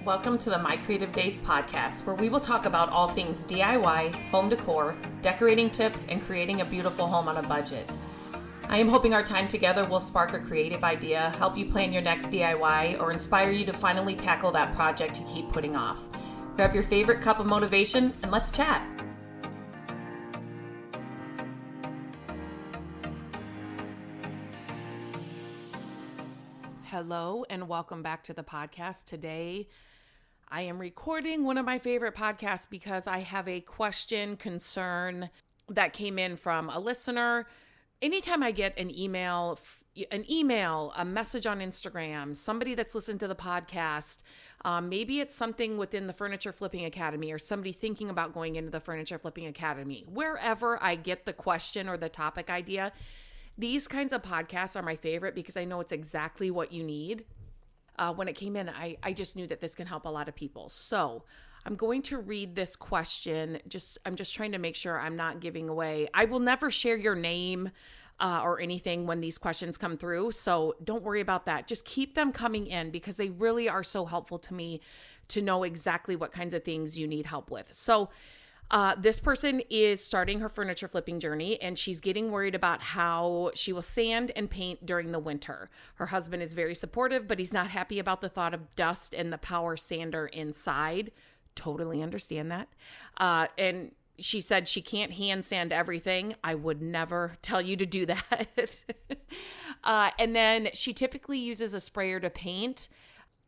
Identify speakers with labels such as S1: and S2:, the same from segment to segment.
S1: Welcome to the My Creative Days podcast, where we will talk about all things DIY, home decor, decorating tips, and creating a beautiful home on a budget. I am hoping our time together will spark a creative idea, help you plan your next DIY, or inspire you to finally tackle that project you keep putting off. Grab your favorite cup of motivation and let's chat. Hello and welcome back to the podcast. Today, I am recording one of my favorite podcasts because I have a concern that came in from a listener. Anytime I get an email, a message on Instagram, somebody that's listened to the podcast, maybe it's something within the Furniture Flipping Academy or somebody thinking about going into the Furniture Flipping Academy. Wherever I get the question or the topic idea, these kinds of podcasts are my favorite because I know it's exactly what you need. When it came in, I just knew that this can help a lot of people. So I'm going to read this question. I'm just trying to make sure I'm not giving away. I will never share your name or anything when these questions come through. So don't worry about that. Just keep them coming in because they really are so helpful to me to know exactly what kinds of things you need help with. So this person is starting her furniture flipping journey and she's getting worried about how she will sand and paint during the winter. Her husband is very supportive, but he's not happy about the thought of dust and the power sander inside. Totally understand that. And she said she can't hand sand everything. I would never tell you to do that. And then she typically uses a sprayer to paint.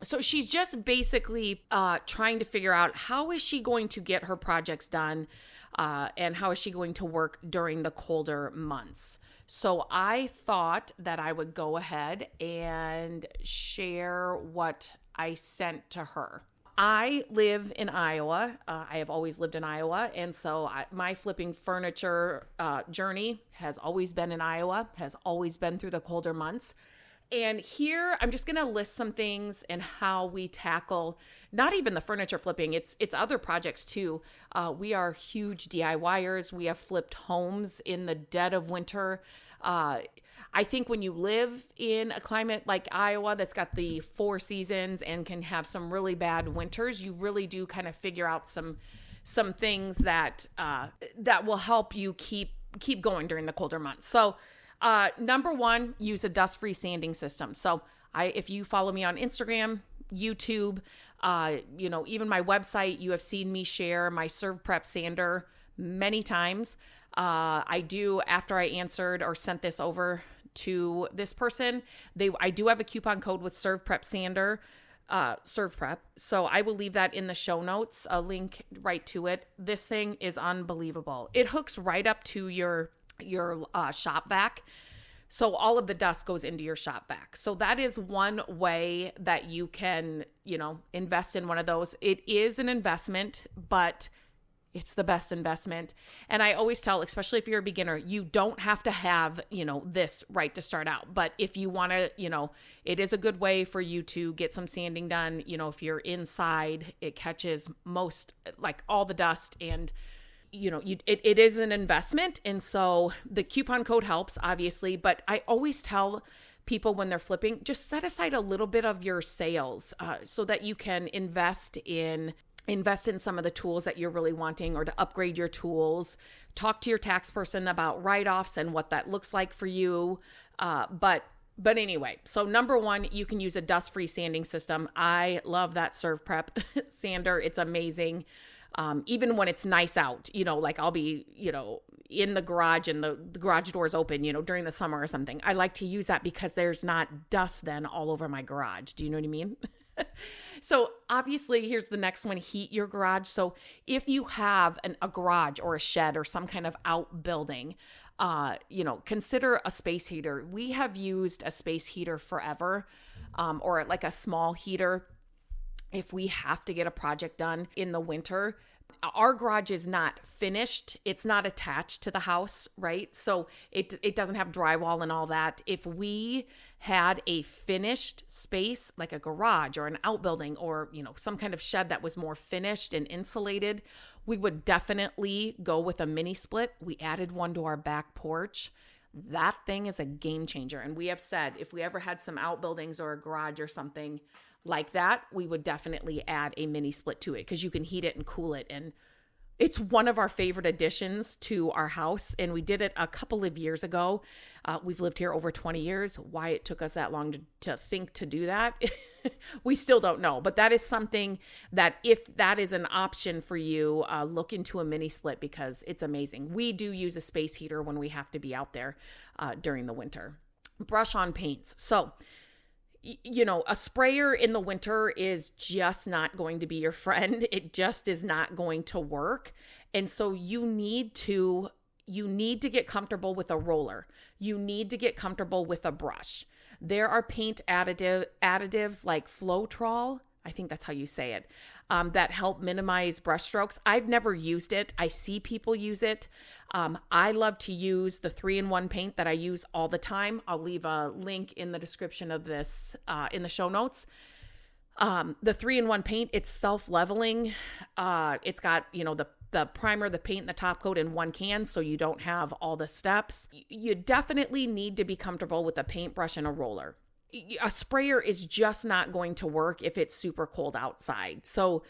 S1: So she's just basically trying to figure out how is she going to get her projects done and how is she going to work during the colder months. So I thought that I would go ahead and share what I sent to her. I live in Iowa. I have always lived in Iowa. And so my flipping furniture journey has always been in Iowa, has always been through the colder months. And here, I'm just going to list some things and how we tackle not even the furniture flipping. It's other projects too. We are huge DIYers. We have flipped homes in the dead of winter. I think when you live in a climate like Iowa that's got the 4 seasons and can have some really bad winters, you really do kind of figure out some things that will help you keep going during the colder months. So number one, use a dust-free sanding system. So if you follow me on Instagram, YouTube, even my website, you have seen me share my Serve Prep sander many times. I do, after I answered or sent this over to this person, I do have a coupon code with Serve Prep sander, Serve Prep. So I will leave that in the show notes, a link right to it. This thing is unbelievable. It hooks right up to your shop vac. So all of the dust goes into your shop vac. So that is one way that you can, invest in one of those. It is an investment, but it's the best investment. And I always tell, especially if you're a beginner, you don't have to have, this right to start out. But if you want to, it is a good way for you to get some sanding done. If you're inside, it catches all the dust and it is an investment. And so the coupon code helps, obviously, but I always tell people when they're flipping, just set aside a little bit of your sales so that you can invest in some of the tools that you're really wanting or to upgrade your tools. Talk to your tax person about write-offs and what that looks like for you. But anyway, so number one, you can use a dust-free sanding system. I love that Serve Prep sander. It's amazing. Even when it's nice out, I'll be, in the garage and the garage doors open, during the summer or something. I like to use that because there's not dust then all over my garage. Do you know what I mean? So obviously here's the next one, heat your garage. So if you have a garage or a shed or some kind of outbuilding, consider a space heater. We have used a space heater forever, or like a small heater. If we have to get a project done in the winter, our garage is not finished. It's not attached to the house, right? So it doesn't have drywall and all that. If we had a finished space like a garage or an outbuilding or, some kind of shed that was more finished and insulated, we would definitely go with a mini split. We added one to our back porch. That thing is a game changer. And we have said if we ever had some outbuildings or a garage or something, like that, we would definitely add a mini split to it because you can heat it and cool it. And it's one of our favorite additions to our house. And we did it a couple of years ago. We've lived here over 20 years. Why it took us that long to think to do that, we still don't know. But that is something that if that is an option for you, look into a mini split because it's amazing. We do use a space heater when we have to be out there during the winter. Brush on paints. So, a sprayer in the winter is just not going to be your friend. It just is not going to work. And so you need to get comfortable with a roller. You need to get comfortable with a brush. There are paint additives like Floetrol, I think that's how you say it, that help minimize brush strokes. I've never used it. I see people use it. I love to use the 3-in-1 paint that I use all the time. I'll leave a link in the description of this in the show notes. The 3-in-1 paint, it's self-leveling. It's got, the primer, the paint, and the top coat in one can, so you don't have all the steps. You definitely need to be comfortable with a paintbrush and a roller. A sprayer is just not going to work if it's super cold outside. So,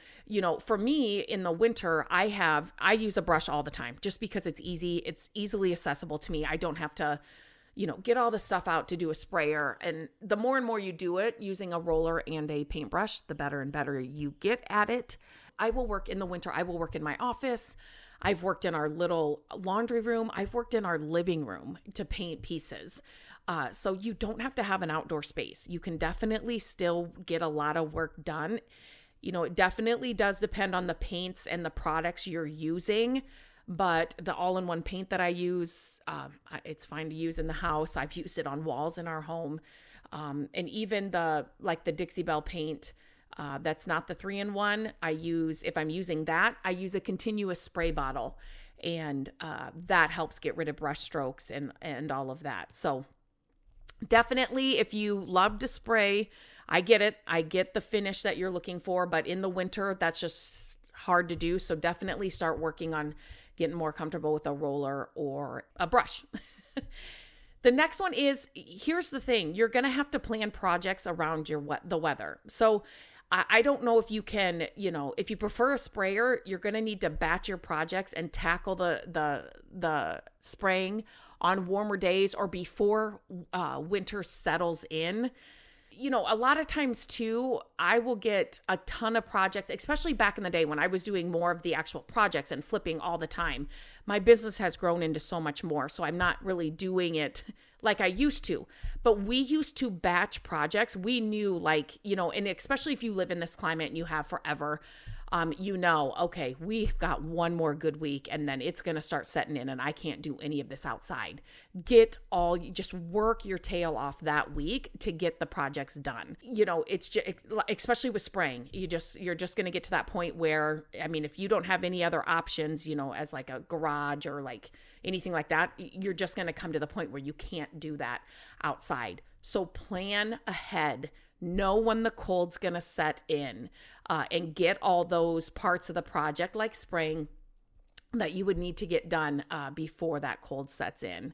S1: for me in the winter, I use a brush all the time just because it's easy. It's easily accessible to me. I don't have to, get all the stuff out to do a sprayer. And the more and more you do it using a roller and a paintbrush, the better and better you get at it. I will work in the winter. I will work in my office. I've worked in our little laundry room. I've worked in our living room to paint pieces. So you don't have to have an outdoor space. You can definitely still get a lot of work done. It definitely does depend on the paints and the products you're using, but the all-in-one paint that I use, it's fine to use in the house. I've used it on walls in our home. And even the Dixie Belle paint, that's not the 3-in-1. If I'm using that, I use a continuous spray bottle, and that helps get rid of brush strokes and all of that. So definitely, if you love to spray, I get it. I get the finish that you're looking for, but in the winter, that's just hard to do. So definitely start working on getting more comfortable with a roller or a brush. The next one is, here's the thing. You're going to have to plan projects around the weather. So I don't know if you can, if you prefer a sprayer, you're going to need to batch your projects and tackle the spraying on warmer days or before winter settles in. A lot of times too, I will get a ton of projects, especially back in the day when I was doing more of the actual projects and flipping all the time. My business has grown into so much more, so I'm not really doing it like I used to. But we used to batch projects. We knew and especially if you live in this climate and you have forever, okay, we've got one more good week and then it's going to start setting in and I can't do any of this outside. Just work your tail off that week to get the projects done. It's just, especially with spraying, you're just going to get to that point where, if you don't have any other options, as like a garage or like anything like that, you're just going to come to the point where you can't do that outside. So plan ahead. Know when the cold's going to set in, and get all those parts of the project like spraying that you would need to get done before that cold sets in.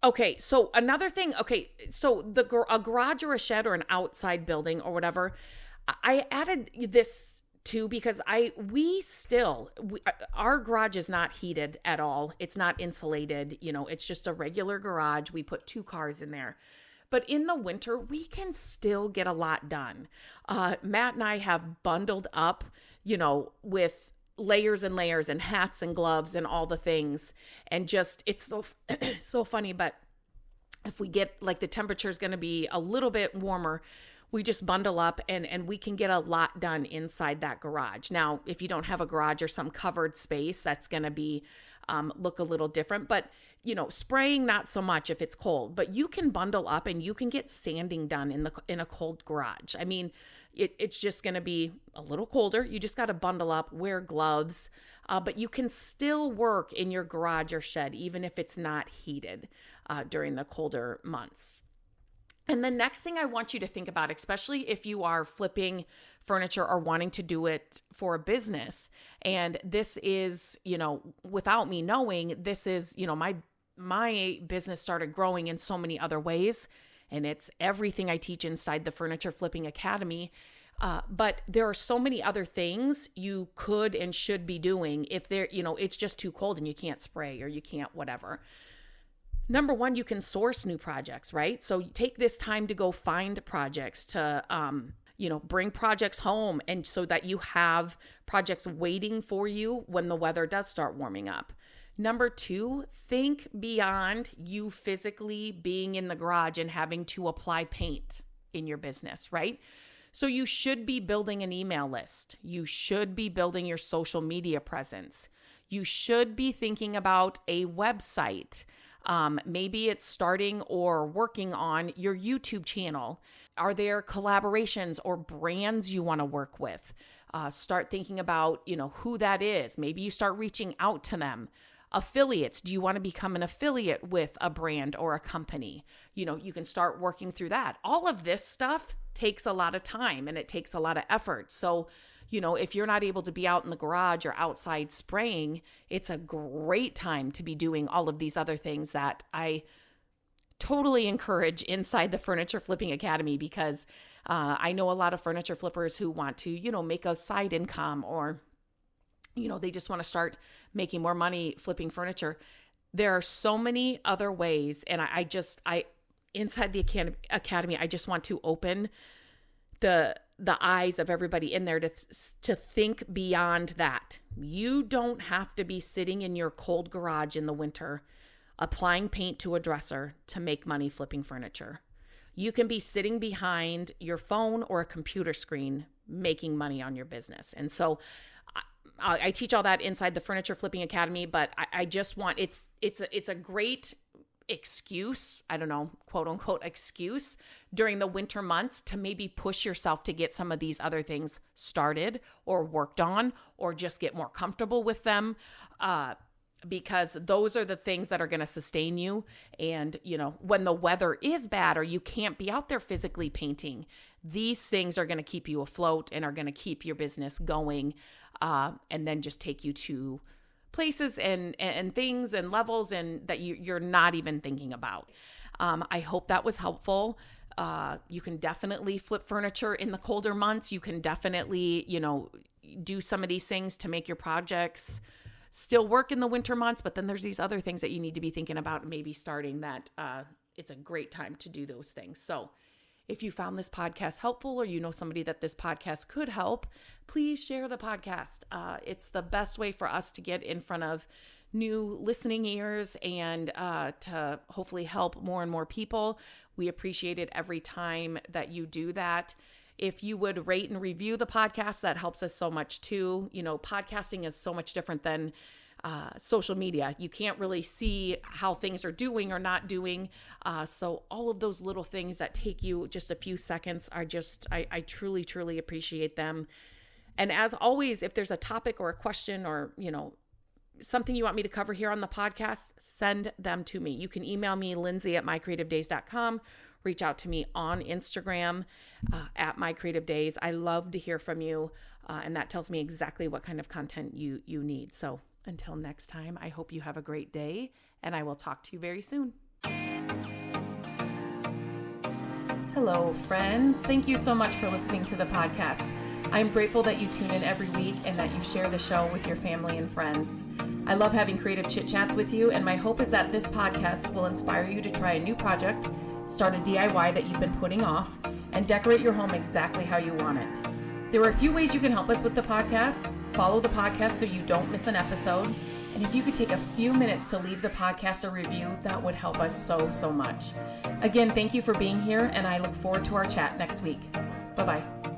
S1: Okay, so another thing, so a garage or a shed or an outside building or whatever, I added this too because our garage is not heated at all. It's not insulated, it's just a regular garage. We put 2 cars in there. But in the winter, we can still get a lot done. Matt and I have bundled up, with layers and layers and hats and gloves and all the things. And just, it's so, so funny. But if we get, the temperature is going to be a little bit warmer, we just bundle up and we can get a lot done inside that garage. Now, if you don't have a garage or some covered space, that's going to be look a little different. But spraying not so much if it's cold, but you can bundle up and you can get sanding done in a cold garage. It's just going to be a little colder. You just got to bundle up, wear gloves, but you can still work in your garage or shed even if it's not heated during the colder months. And the next thing I want you to think about, especially if you are flipping furniture or wanting to do it for a business, and this is, without me knowing, this is, my business started growing in so many other ways, and it's everything I teach inside the Furniture Flipping Academy. But there are so many other things you could and should be doing if it's just too cold and you can't spray or you can't whatever. Number one, you can source new projects, right? So take this time to go find projects, to, bring projects home, and so that you have projects waiting for you when the weather does start warming up. Number two, think beyond you physically being in the garage and having to apply paint in your business, right? So you should be building an email list. You should be building your social media presence. You should be thinking about a website. Maybe it's starting or working on your YouTube channel. Are there collaborations or brands you want to work with? Start thinking about, who that is. Maybe you start reaching out to them. Affiliates. Do you want to become an affiliate with a brand or a company? You can start working through that. All of this stuff takes a lot of time and it takes a lot of effort. So, if you're not able to be out in the garage or outside spraying, it's a great time to be doing all of these other things that I totally encourage inside the Furniture Flipping Academy, because I know a lot of furniture flippers who want to, make a side income, or, they just want to start making more money flipping furniture. There are so many other ways. And I inside the academy, I just want to open the eyes of everybody in there to think beyond that. You don't have to be sitting in your cold garage in the winter applying paint to a dresser to make money flipping furniture. You can be sitting behind your phone or a computer screen making money on your business. And so I teach all that inside the Furniture Flipping Academy, but I just want, it's a great excuse, I don't know, quote unquote excuse during the winter months to maybe push yourself to get some of these other things started or worked on, or just get more comfortable with them, because those are the things that are going to sustain you. And, when the weather is bad or you can't be out there physically painting, these things are going to keep you afloat and are going to keep your business going, and then just take you to places and things and levels and that you're not even thinking about. I hope that was helpful. You can definitely flip furniture in the colder months. You can definitely, do some of these things to make your projects still work in the winter months. But then there's these other things that you need to be thinking about, maybe starting that it's a great time to do those things. So if you found this podcast helpful, or somebody that this podcast could help, please share the podcast. It's the best way for us to get in front of new listening ears and to hopefully help more and more people. We appreciate it every time that you do that. If you would rate and review the podcast, that helps us so much too. Podcasting is so much different than social media. You can't really see how things are doing or not doing. So all of those little things that take you just a few seconds are I truly, truly appreciate them. And as always, if there's a topic or a question or, something you want me to cover here on the podcast, send them to me. You can email me, lindsay@mycreativedays.com. Reach out to me on Instagram at mycreativedays. I love to hear from you. And that tells me exactly what kind of content you need. So until next time, I hope you have a great day, and I will talk to you very soon. Hello, friends. Thank you so much for listening to the podcast. I'm grateful that you tune in every week and that you share the show with your family and friends. I love having creative chit chats with you, and my hope is that this podcast will inspire you to try a new project, start a DIY that you've been putting off, and decorate your home exactly how you want it. There are a few ways you can help us with the podcast. Follow the podcast so you don't miss an episode. And if you could take a few minutes to leave the podcast a review, that would help us so, so much. Again, thank you for being here, and I look forward to our chat next week. Bye-bye.